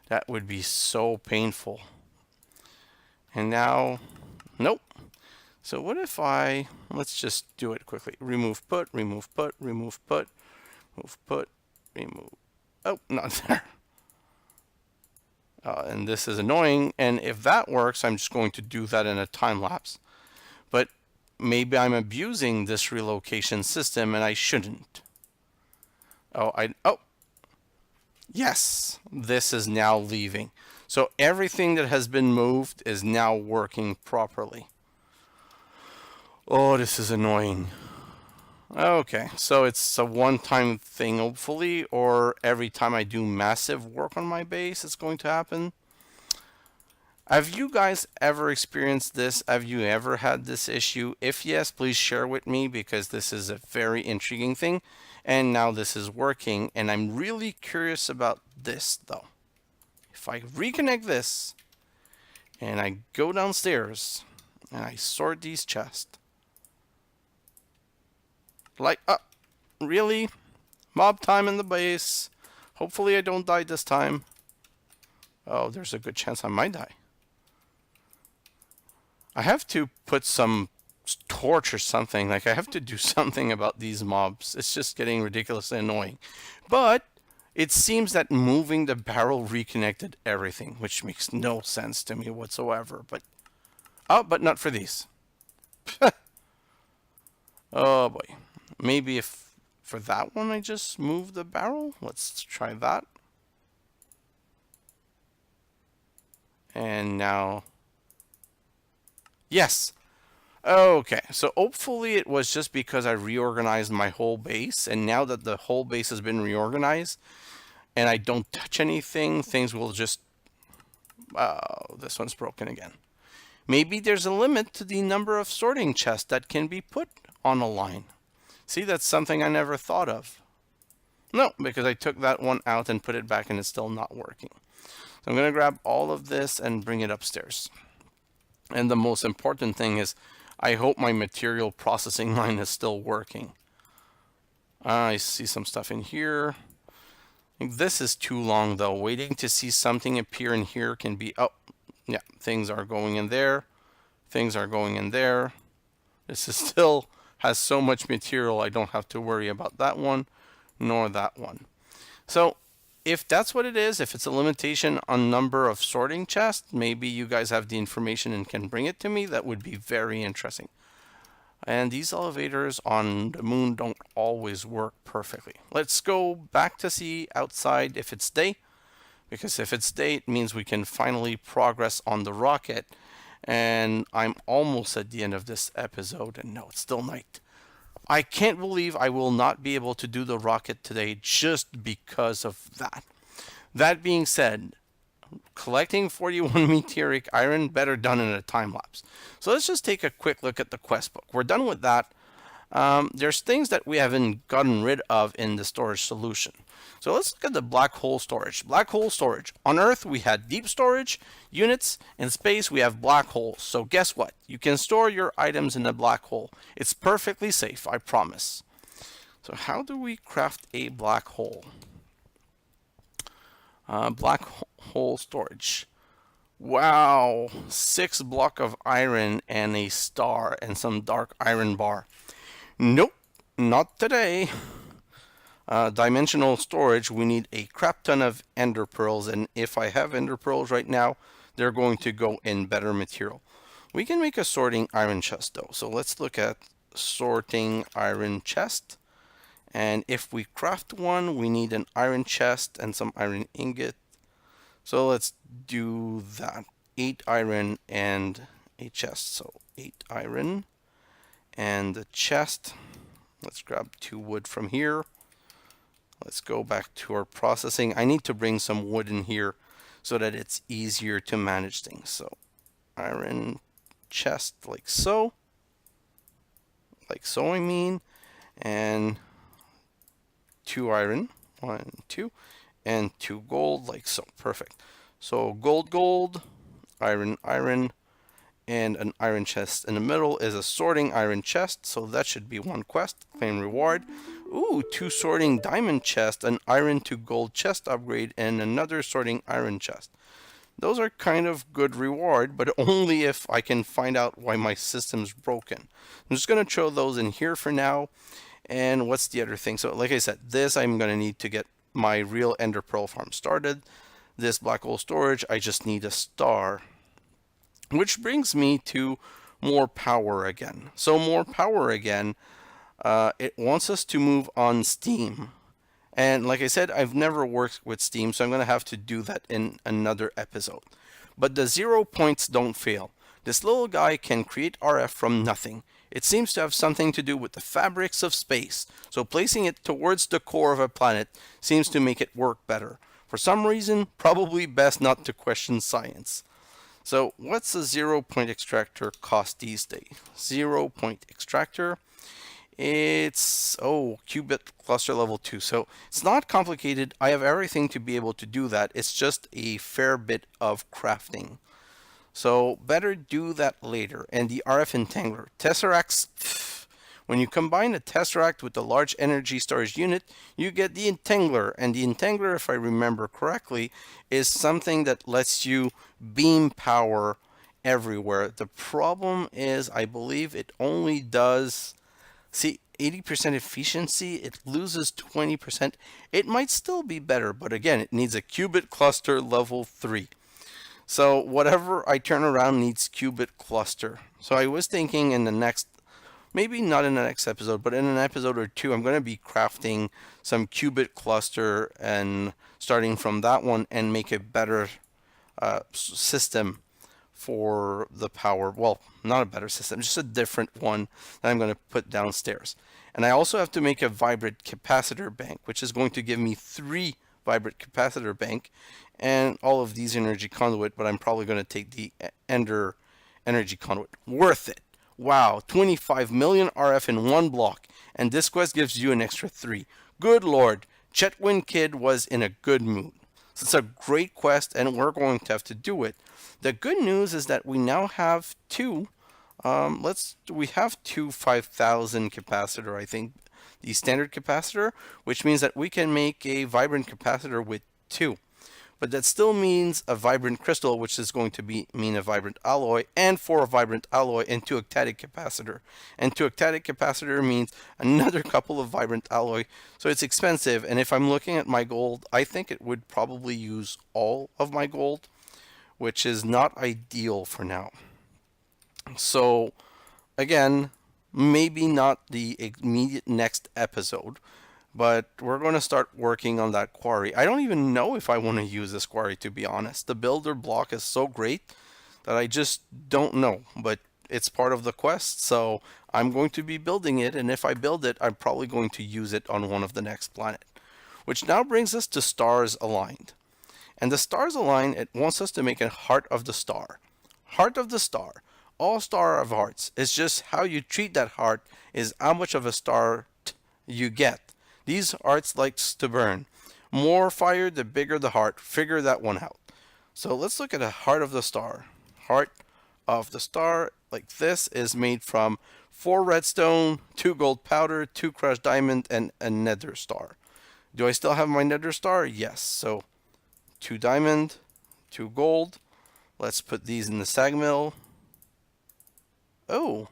that would be so painful. And now, nope. So what if let's just do it quickly. Remove put, remove put, remove put, move put, remove, oh, not there. And this is annoying, and if that works, I'm just going to do that in a time lapse. But maybe I'm abusing this relocation system and I shouldn't. Oh, yes, this is now leaving. So everything that has been moved is now working properly. Oh, this is annoying. Okay, so it's a one-time thing, hopefully, or every time I do massive work on my base, it's going to happen. Have you guys ever experienced this? Have you ever had this issue? If yes, please share with me, because this is a very intriguing thing. And now this is working, and I'm really curious about this, though. If I reconnect this, and I go downstairs, and I sort these chests. Like, really? Mob time in the base. Hopefully I don't die this time. Oh, there's a good chance I might die. I have to put some torch or something. Like, I have to do something about these mobs. It's just getting ridiculously annoying. But it seems that moving the barrel reconnected everything, which makes no sense to me whatsoever. But, oh, but not for these. Oh boy. Maybe if for that one I just move the barrel. Let's try that. And now, yes. Okay, so hopefully it was just because I reorganized my whole base, and now that the whole base has been reorganized and I don't touch anything, things will just, oh, this one's broken again. Maybe there's a limit to the number of sorting chests that can be put on a line. See, that's something I never thought of. No, because I took that one out and put it back and it's still not working. So I'm going to grab all of this and bring it upstairs. And the most important thing is, I hope my material processing line is still working. I see some stuff in here. This is too long though. Waiting to see something appear in here can be, oh, yeah, things are going in there. Things are going in there. This is still has so much material, I don't have to worry about that one, nor that one. So if that's what it is, if it's a limitation on number of sorting chests, maybe you guys have the information and can bring it to me. That would be very interesting. And these elevators on the moon don't always work perfectly. Let's go back to see outside if it's day, because if it's day, it means we can finally progress on the rocket. And I'm almost at the end of this episode, and no, it's still night. I can't believe I will not be able to do the rocket today just because of that. That being said, collecting 41 meteoric iron, better done in a time lapse. So let's just take a quick look at the quest book. We're done with that. There's things that we haven't gotten rid of in the storage solution. So let's look at the black hole storage. Black hole storage. On Earth, we had deep storage units. In space, we have black holes. So guess what? You can store your items in a black hole. It's perfectly safe, I promise. So how do we craft a black hole? Black hole storage. Wow, 6 blocks of iron and a star and some dark iron bar. Nope, not today. Dimensional storage, we need a crap ton of ender pearls, and if I have ender pearls right now, they're going to go in better material. We can make a sorting iron chest though, so let's look at sorting iron chest. And if we craft one, we need an iron chest and some iron ingot. So let's do that. 8 iron and a chest. So 8 iron. And the chest, let's grab 2 wood from here. Let's go back to our processing. I need to bring some wood in here so that it's easier to manage things. So iron chest like so. Like so, I mean. And 2 iron. 1, 2. And 2 gold like so. Perfect. So gold, gold, iron, iron, and an iron chest in the middle is a sorting iron chest, so that should be 1 quest. Claim reward. Ooh, 2 sorting diamond chest, an iron to gold chest upgrade, and another sorting iron chest. Those are kind of good reward, but only if I can find out why my system's broken. I'm just going to throw those in here for now. And what's the other thing? So like I said, this I'm going to need to get my real ender pearl farm started. This black hole storage, I just need a star. Which brings me to more power again. So more power again, it wants us to move on Steam. And like I said, I've never worked with Steam, so I'm going to have to do that in another episode. But the 0 points don't fail. This little guy can create RF from nothing. It seems to have something to do with the fabrics of space, so placing it towards the core of a planet seems to make it work better. For some reason, probably best not to question science. So what's a 0 point extractor cost these days? 0 point extractor, it's, qubit cluster level 2. So it's not complicated. I have everything to be able to do that. It's just a fair bit of crafting. So better do that later. And the RF entangler. Tesseracts, when you combine a tesseract with the large energy storage unit, you get the entangler. And the entangler, if I remember correctly, is something that lets you beam power everywhere. The problem is, I believe it only does, 80% efficiency, it loses 20%. It might still be better, but again, it needs a qubit cluster level 3. So whatever I turn around needs qubit cluster. So I was thinking in the next, maybe not in the next episode, but in an episode or 2, I'm going to be crafting some qubit cluster and starting from that one and make a better system for the power. Well, not a better system, just a different one that I'm going to put downstairs. And I also have to make a vibrant capacitor bank, which is going to give me 3 vibrant capacitor bank and all of these energy conduit, but I'm probably going to take the Ender energy conduit. Worth it. Wow, 25 million RF in 1 block, and this quest gives you an extra 3. Good lord, Chetwin Kid was in a good mood. So it's a great quest, and we're going to have to do it. The good news is that we now have 2. We have 2 5,000 capacitor, I think, the standard capacitor, which means that we can make a vibrant capacitor with 2. But that still means a vibrant crystal, which is going to mean a vibrant alloy, and 4 vibrant alloy and 2 octadic capacitor. And 2 octadic capacitor means another couple of vibrant alloy. So it's expensive, and if I'm looking at my gold, I think it would probably use all of my gold, which is not ideal for now. So again, maybe not the immediate next episode, but we're going to start working on that quarry. I don't even know if I want to use this quarry, to be honest. The builder block is so great that I just don't know, but it's part of the quest, so I'm going to be building it, and if I build it, I'm probably going to use it on one of the next planet. Which now brings us to stars aligned. And the stars aligned, it wants us to make a heart of the star. Heart of the star. All star of hearts. It's just how you treat that heart is how much of a star you get. These hearts likes to burn. More fire, the bigger the heart. Figure that one out. So let's look at a heart of the star. Heart of the star, like this, is made from 4 redstone, 2 gold powder, 2 crushed diamond, and a nether star. Do I still have my nether star? Yes. So 2 diamond, 2 gold. Let's put these in the sag mill. Oh.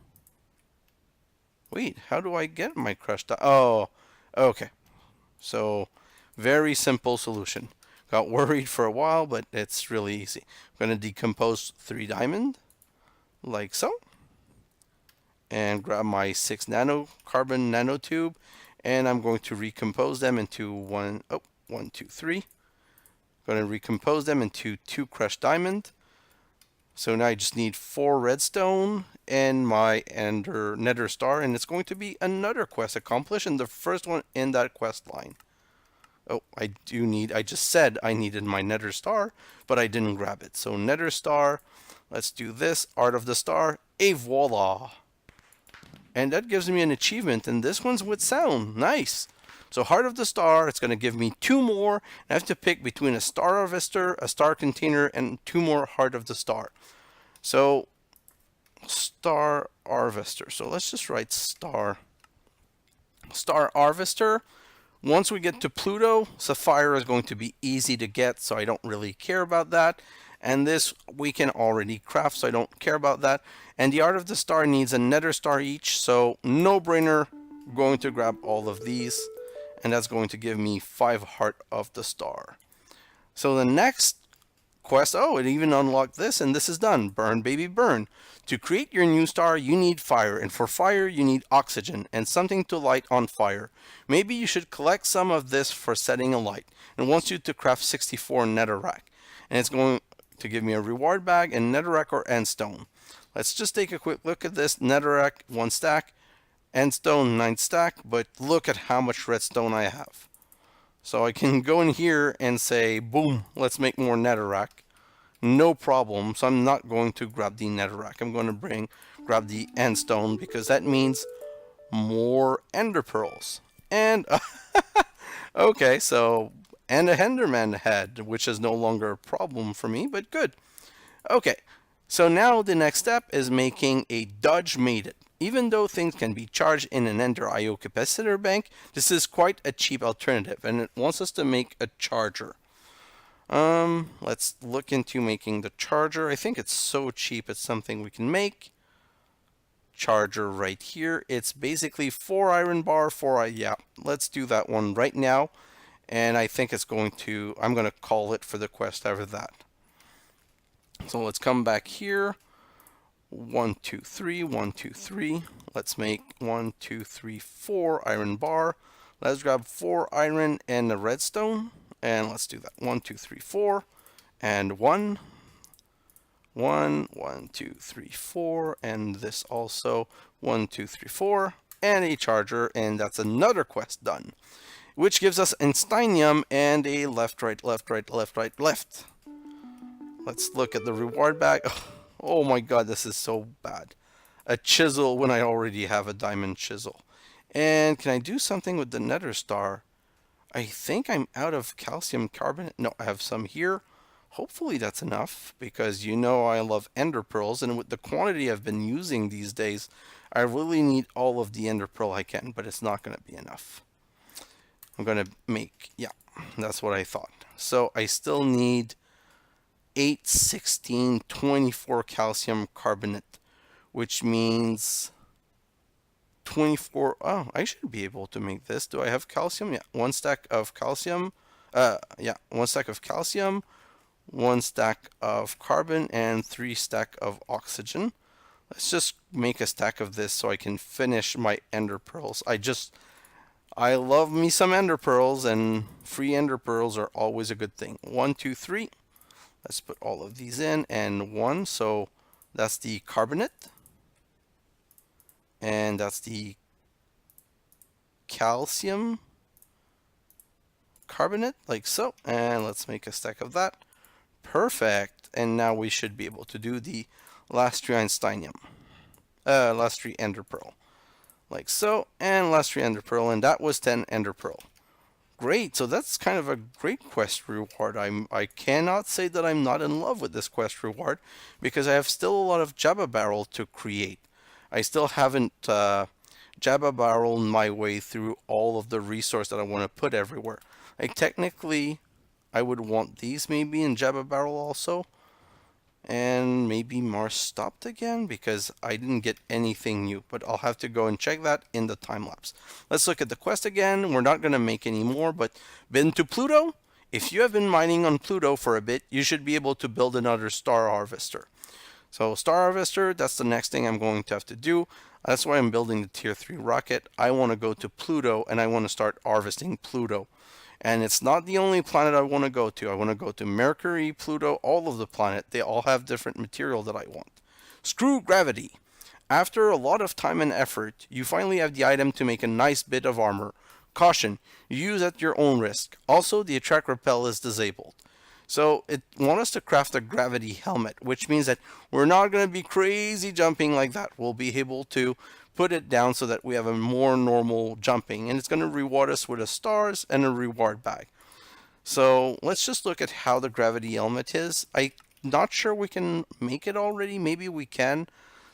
Wait, how do I get my crushed diamond? Oh, okay. So, very simple solution. Got worried for a while, but it's really easy. I'm going to decompose 3 diamond, like so. And grab my 6 carbon nanotube, and I'm going to recompose them into 1, 2, 3. Going to recompose them into 2 crushed diamond. So now I just need 4 redstone and my nether star, and it's going to be another quest accomplished, and the first one in that quest line. Oh, I just said I needed my nether star, but I didn't grab it. So nether star, let's do this, art of the star, et voila. And that gives me an achievement, and this one's with sound, nice. So heart of the star, it's going to give me 2 more. I have to pick between a star harvester, a star container, and 2 more heart of the star. So star harvester. So let's just write star harvester. Once we get to Pluto, Sapphire is going to be easy to get, so I don't really care about that. And this we can already craft, so I don't care about that. And the art of the star needs a nether star each, so no brainer, going to grab all of these. And that's going to give me 5 heart of the star. So the next quest, oh, it even unlocked this, and this is done. Burn, baby, burn. To create your new star, you need fire, and for fire, you need oxygen and something to light on fire. Maybe you should collect some of this for setting a light. It wants you to craft 64 netherrack, and it's going to give me a reward bag and netherrack or endstone. Let's just take a quick look at this. Netherrack, 1 stack, endstone, 9 stack, but look at how much redstone I have. So I can go in here and say, boom, let's make more netherrack. No problem. So I'm not going to grab the netherrack. I'm going to grab the endstone because that means more ender pearls. And okay, so and a Henderman head, which is no longer a problem for me, but good. Okay, so now the next step is making a Dodge Made It. Even though things can be charged in an Ender IO capacitor bank, this is quite a cheap alternative, and it wants us to make a charger. Let's look into making the charger. I think it's so cheap, it's something we can make. Charger right here. It's basically 4 iron bar, 4 yeah, let's do that one right now. And I think I'm going to call it for the quest after that. So let's come back here. 1, 2, 3, 1, 2, 3. Let's make 1, 2, 3, 4 iron bar. Let's grab 4 iron and a redstone. And let's do that. 1, 2, 3, 4. And 1. 1, 1, 2, 3, 4. And this also. 1, 2, 3, 4. And a charger. And that's another quest done. Which gives us Einsteinium and a left, right, left, right, left, right, left. Let's look at the reward bag. Oh my god, this is so bad. A chisel when I already have a diamond chisel. And can I do something with the nether star? I think I'm out of calcium carbonate. No, I have some here. Hopefully that's enough, because you know I love ender pearls, and with the quantity I've been using these days, I really need all of the ender pearl I can, but it's not going to be enough. I'm going to make, yeah, that's what I thought. So I still need 8, 16, 24 calcium carbonate, which means 24. Oh, I should be able to make this. Do I have calcium? Yeah, 1 stack of calcium. Yeah, 1 stack of calcium, 1 stack of carbon, and 3 stack of oxygen. Let's just make a stack of this so I can finish my ender pearls. I love me some ender pearls, and free ender pearls are always a good thing. 1, 2, 3. Let's put all of these in, and 1, so that's the carbonate. And that's the calcium carbonate, like so. And let's make a stack of that. Perfect. And now we should be able to do the last 3 Einsteinium. Last 3 ender pearl. Like so, and last 3 ender pearl, and that was 10 ender pearl. Great, so that's kind of a great quest reward. I cannot say that I'm not in love with this quest reward, because I have still a lot of Jabba Barrel to create. I still haven't Jabba Barrel my way through all of the resource that I want to put everywhere. Like technically, I would want these maybe in Jabba Barrel also. And maybe Mars stopped again because I didn't get anything new, but I'll have to go and check that in the time lapse. Let's look at the quest again. We're not going to make any more, but been to Pluto? If you have been mining on Pluto for a bit, you should be able to build another star harvester. So star harvester, that's the next thing I'm going to have to do. That's why I'm building the tier 3 rocket. I want to go to Pluto and I want to start harvesting Pluto. And it's not the only planet I want to go to. I want to go to Mercury, Pluto, all of the planet. They all have different material that I want. Screw gravity. After a lot of time and effort, you finally have the item to make a nice bit of armor. Caution, use at your own risk. Also, the attract repel is disabled. So it wants us to craft a gravity helmet, which means that we're not going to be crazy jumping like that. We'll be able to put it down so that we have a more normal jumping, and it's going to reward us with a stars and a reward bag. So let's just look at how the gravity helmet is. I'm not sure we can make it already. Maybe we can.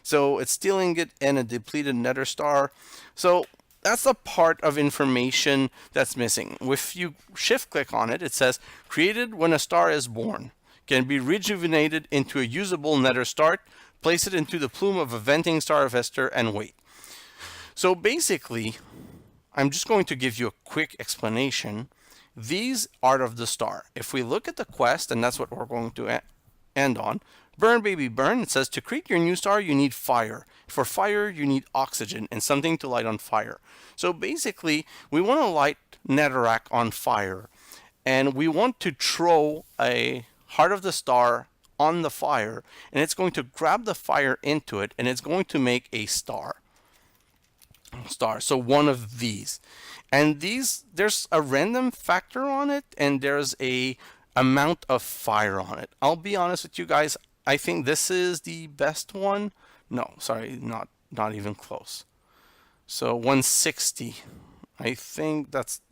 So it's stealing it and a depleted nether star. So that's the part of information that's missing. If you shift click on it, it says created when a star is born. Can be rejuvenated into a usable nether star. Place it into the plume of a venting star harvester and wait. So basically, I'm just going to give you a quick explanation. These are of the star. If we look at the quest, and that's what we're going to end on, burn baby burn, it says to create your new star you need fire. For fire you need oxygen and something to light on fire. So basically we want to light netherrack on fire, and we want to throw a heart of the star on the fire, and it's going to grab the fire into it, and it's going to make a star. So one of these, and these, there's a random factor on it, and there's a amount of fire on it. I'll be honest with you guys, I think this is the best one. No, sorry, not even close. So 160, I think that's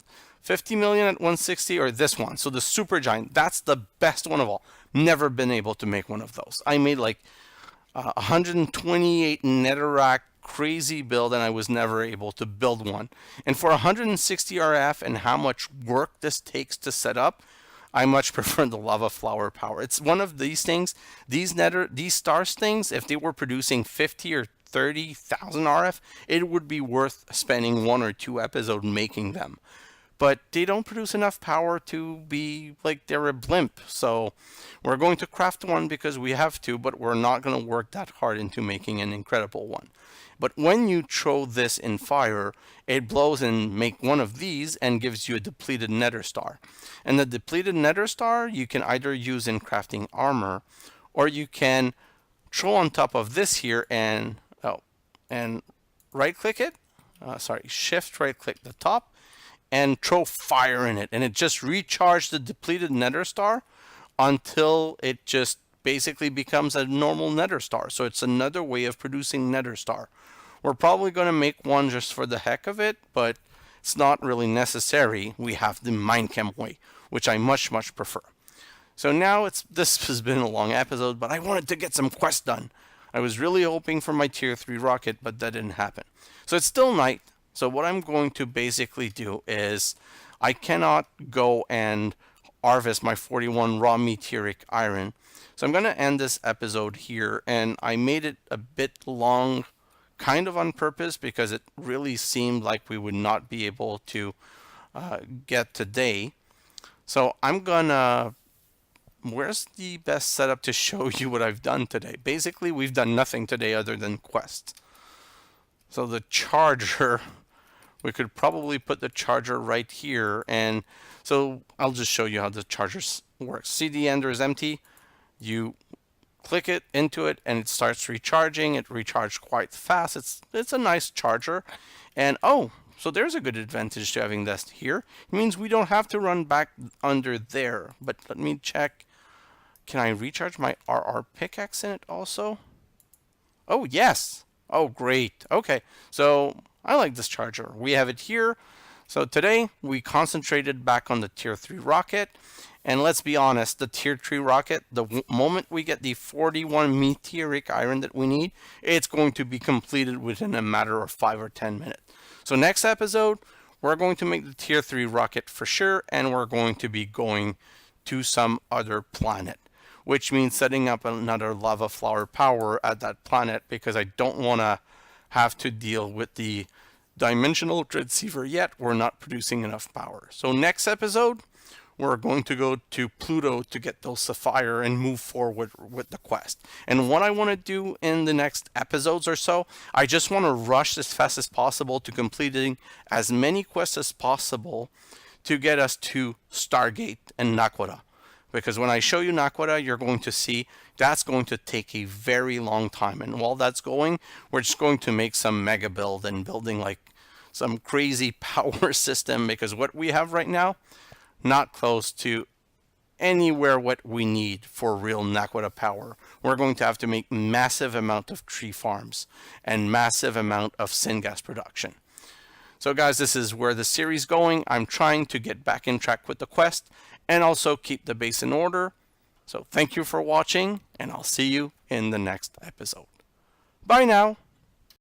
50 million at 160, or this one. So the super giant, that's the best one of all. Never been able to make one of those. I made like 128 netherrack crazy build, and I was never able to build one. And for 160 RF and how much work this takes to set up, I much prefer the lava flower power. It's one of these things, these stars things, if they were producing 50 or 30,000 RF, it would be worth spending 1 or 2 episodes making them. But they don't produce enough power to be like they're a blimp. So we're going to craft one because we have to, but we're not going to work that hard into making an incredible one. But when you throw this in fire, it blows and make one of these and gives you a depleted nether star. And the depleted nether star you can either use in crafting armor, or you can throw on top of this here and right click it. Shift right click the top and throw fire in it, and it just recharges the depleted nether star until it just basically becomes a normal nether star. So it's another way of producing nether star. We're probably going to make one just for the heck of it, but it's not really necessary. We have the Minecam way, which I much prefer. So now this has been a long episode, but I wanted to get some quests done. I was really hoping for my tier 3 rocket, but that didn't happen. So it's still night. So what I'm going to basically do is I cannot go and harvest my 41 raw meteoric iron. So I'm going to end this episode here, and I made it a bit long, kind of on purpose, because it really seemed like we would not be able to get today. So I'm gonna, where's the best setup to show you what I've done today? Basically, we've done nothing today other than quest. So the charger, we could probably put the charger right here, and so I'll just show you how the charger works. See, the ender is empty. You click it into it and it starts recharging. It recharged quite fast. It's a nice charger. And oh, so there's a good advantage to having this here. It means we don't have to run back under there. But let me check. Can I recharge my RR pickaxe in it also? Oh, yes. Oh, great. Okay, so I like this charger. We have it here. So today we concentrated back on the tier 3 rocket. And let's be honest, the tier 3 rocket, the moment we get the 41 meteoric iron that we need, it's going to be completed within a matter of 5 or 10 minutes. So next episode, we're going to make the tier 3 rocket for sure, and we're going to be going to some other planet, which means setting up another lava flower power at that planet, because I don't want to have to deal with the dimensional transceiver yet. We're not producing enough power. So next episode, we're going to go to Pluto to get those sapphire and move forward with the quest. And what I want to do in the next episodes or so, I just want to rush as fast as possible to completing as many quests as possible to get us to Stargate and Naquadah. Because when I show you Naquadah, you're going to see that's going to take a very long time. And while that's going, we're just going to make some mega build and building like some crazy power system, because what we have right now, not close to anywhere what we need for real Naquadah power. We're going to have to make massive amount of tree farms and massive amount of syngas production. So guys, this is where the series is going. I'm trying to get back in track with the quest and also keep the base in order. So thank you for watching, and I'll see you in the next episode. Bye now.